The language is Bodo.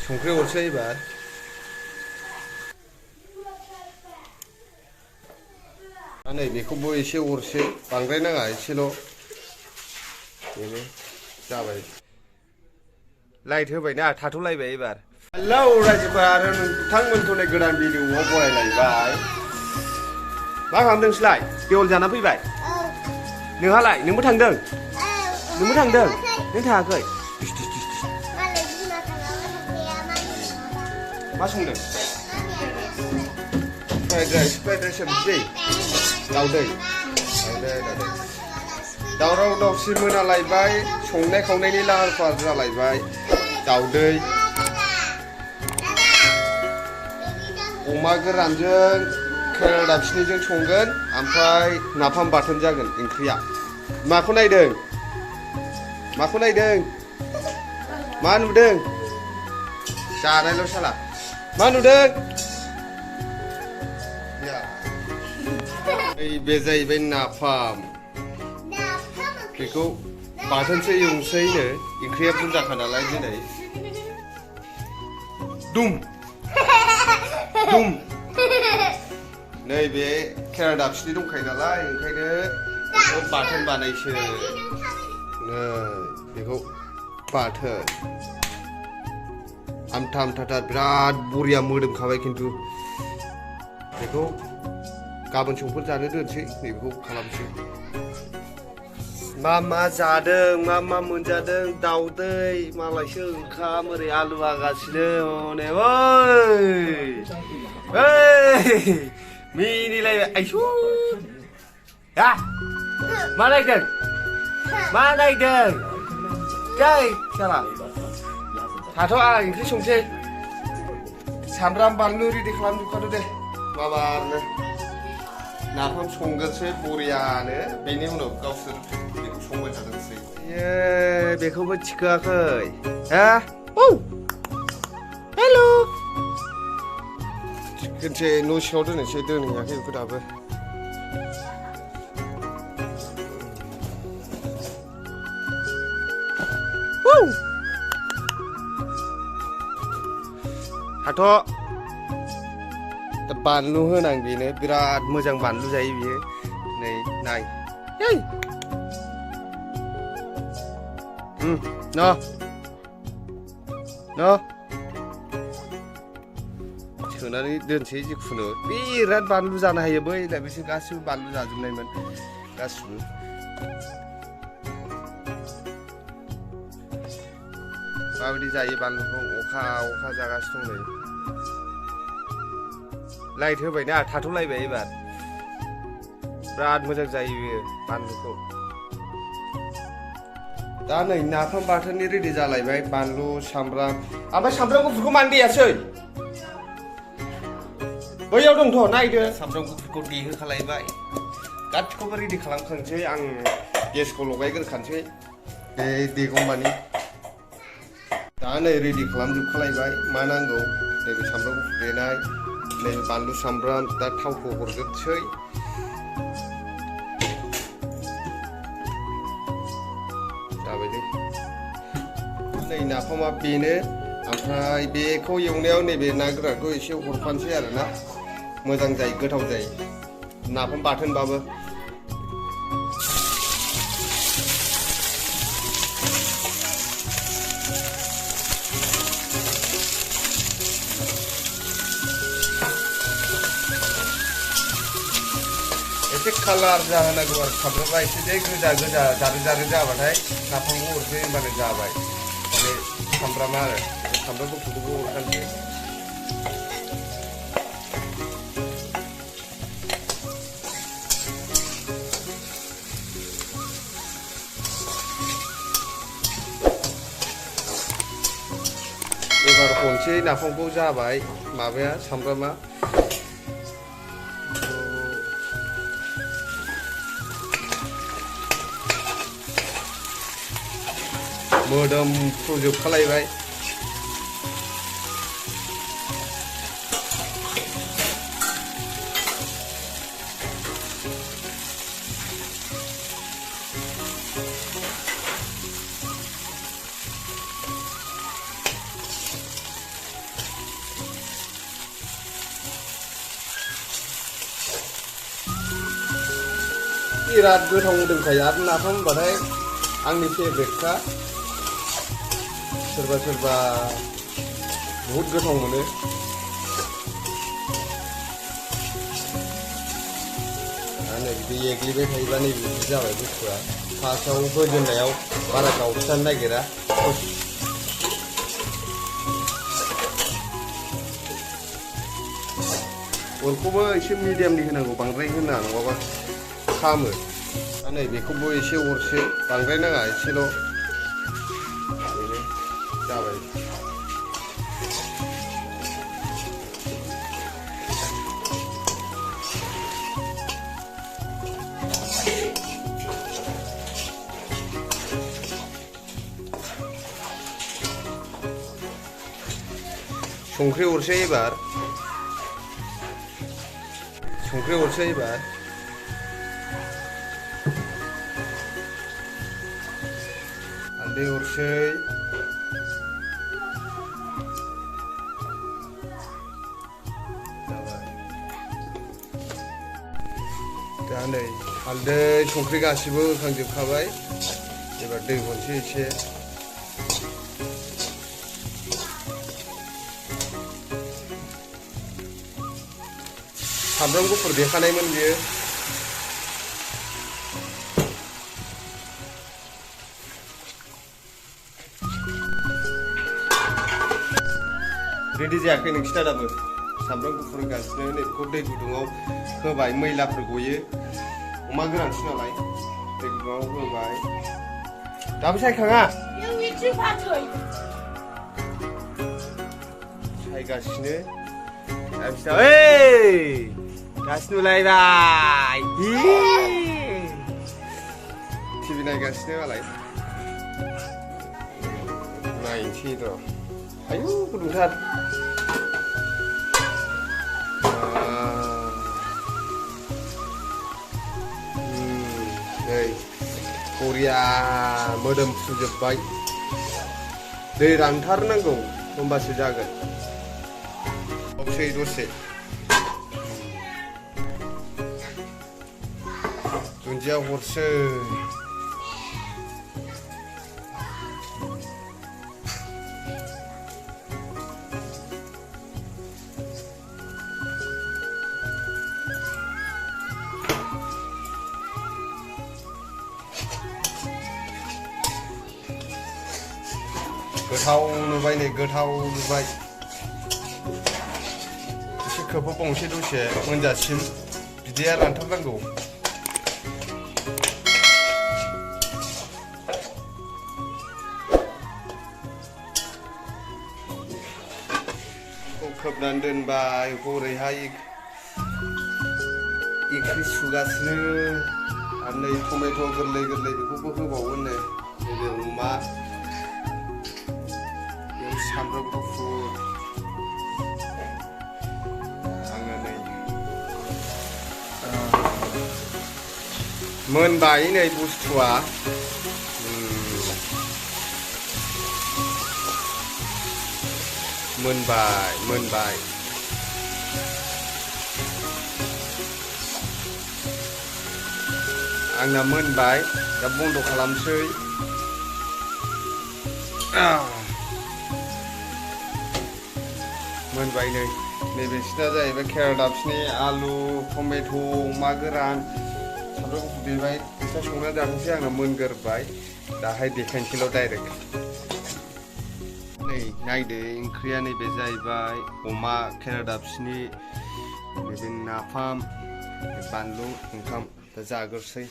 संख्रि हरसै एबार नै बेखौबो एसे हरसै बांद्राय नाङा एसेल' बेनो जाबाय लाइट होबायना थाथ'लायबाय एबार हेलौ रायजोफोर आरो नोंथांमोनखौ नै गोदान भिडिअ'आव बरायलायबाय मा खालामदों नोंसोरलाय देवल जाना फैबाय नोंहालाय नोंबो थांदों नोंबो थांदों नों थाङाखै मा संदों फ्राइड राइस सबजि दाउदै दावराव दावसि मोनालायबाय संनाय खावनायनि लाहार फाहार जालायबाय दाउदै अमा गोरानजों केरेला दाफिनिजों संगोन ओमफ्राय नाफाम बाथोन जागोन ओंख्रिया माखौ नायदों मा नुदों जानायल' साला मा नुदों बे जाहैबाय नाफाम बेखौ बाथोनसो एवसैनो ओंख्रिया बुरजाखा नालाय दिनै दुम नैबे केरेला दाफिनि दंखायो नालाय ओंखायनो बेखौ बाथोन बानायसै बेखौ बाथोन आमथा आमथाथार बिराद बरिया मोदोमखाबाय खिन्थु बेखौ गाबोन समफोर जानो दोनसै नैबेखौ खालामसै मा जादों मा मोनजादों दाउदै मालायसो ओंखाम ओरै आलु हागासिनो हनै मिनिलायबाय आइसु मा नायदों जै साला थाथ' आं ओंख्रि संसै सामब्राम बानलु रेडि खालामजोबखादो दे माबानो नाफाम संगोनसै बरियानो बेनि उनाव गावसोर बेखौ संबाय थागोनसै बेखौबो थिखोआखै हेल' थिखोनसै न' सिङाव दोननोसै दोनहैयाखै बेखौ दाबो थाथ' बानलु होनां बेनो बिराद मोजां बानलु जायो बियो नै नाय सोनानै दोनसै जिखुनु बिराद बानलु जानो हायो बै दा बिसोर गासिबो बानलु जाजोबनायमोन गासिबो माबायदि जायो बानलुखौ अखा जागासिनो दं नै लाइट होबायना थाथ'लायबाय एबार बिराद मोजां जायो बेयो बानलुखौ दा नै नाफाम बाथोननि रेडि जालायबाय बानलु सामब्राम ओमफ्राय सामब्राम गुफुरखौ मानो देयासै बैयाव दंथ' नायदो सामब्राम गुफुरखौ देहोखालायबाय गासिखौबो रेडि खालामखानोसै आं गेसखौ लगायग्रोखानोसै बे देगौमानि दा नै रेडि खालामजोबखालायबाय मा नांगौ नैबे सामब्राम गुफुर देनाय नैबे बानलु सामब्राम दा थावखौ हरजोबसै जाबायलै नै नाफामा बेनो ओमफ्राय बेखौ एवनायाव नैबे ना गोरानखौ एसे हरफानोसै आरोना मोजां जायो गोथाव जायो नाफाम बाथोनबाबो एसे कालार जाहोनांगौ आरो सामब्रामा एसे गोजा जारो जाबाथाय नाफामखौ हरसै होनबानो जाबाय माने सामब्रामा आरो सामब्राम गुफुरखौबो हरखानोसै एबार खनसे नाफामखौ जाबाय माबाया सामब्रामा मोदोमफ्रुजोबखालायबाय बिराद गोथाव मोदोमखायो आरो नाफाम होनबाथाय आंनि फेभरेटखा सोरबा सोरबा बहुद गोथाव मोनो नै बिदि एग्लिबाय थायोबा नै बिदि जाबाय बुस्थुआ फार्स्टआव होजेननायाव बारा गावस्रानो नागिरा अरखौबो एसे मिडियामनि होनांगौ बांद्राय होना नङाबा खामो दा नै बेखौबो एसे अरसो बांद्राय नाङा एसेल' बेनो जाबाय संख्रि हरसै एबार संख्रि हरसै एबार हालदै हरसै दा नै हालदै संख्रि गासिबो होखांजोबखाबाय एबार दै हरसै एसे सामब्राम गुफुर देखानायमोन बियो रेडि जायाखै नोंसिना दाबो सामब्राम गुफुर होगासिनो नै बेखौ दै गुदुङाव होबाय मैलाफोर गयो अमा गोरानसो नालाय दै गुदुङाव होबाय दाबो सायखाङा सायगासिनो gas नुलायबाय टिभि नायगासिनो मालाय नायनोसै र' आयु गुदुंथार नै बरिया मोदोम फुजोबबाय दै रानथारनांगौ होमबासो जागोन दसे दुन्दिया हरसै गोथाव नुबाय नै गोथाव नुबाय एसे खोबहाबबावनोसै दसे मोनजासिम बिदैया रानथारनांगौ खोबनानै दोनबाय हरैहाय ओंख्रि सुगासिनो आरो नै टमेट' गोरलै गोरलै बेखौबो होबावो नै नैबे अमा बेयाव सामब्राम गुफुर आङो नै मोनबाय नै बुस्थुआ मोनबाय आंना मोनबाय दा बन्द खालामसै मोनबाय नै नैबेसिना जाहैबाय केरादाफिनि आलु टमेट' अमा गोरान सामब्राम गुफुर देबाय बिस्रा संना जाथोंसै आंना मोनगोरबाय दाहाय देखायनोसैल' डाइरेक्ट नै नायदो ओंख्रिया नैबे जाहैबाय अमा केरादाफिनि नैबे नाफाम बानलु ओंखाम दा जाग्रोसै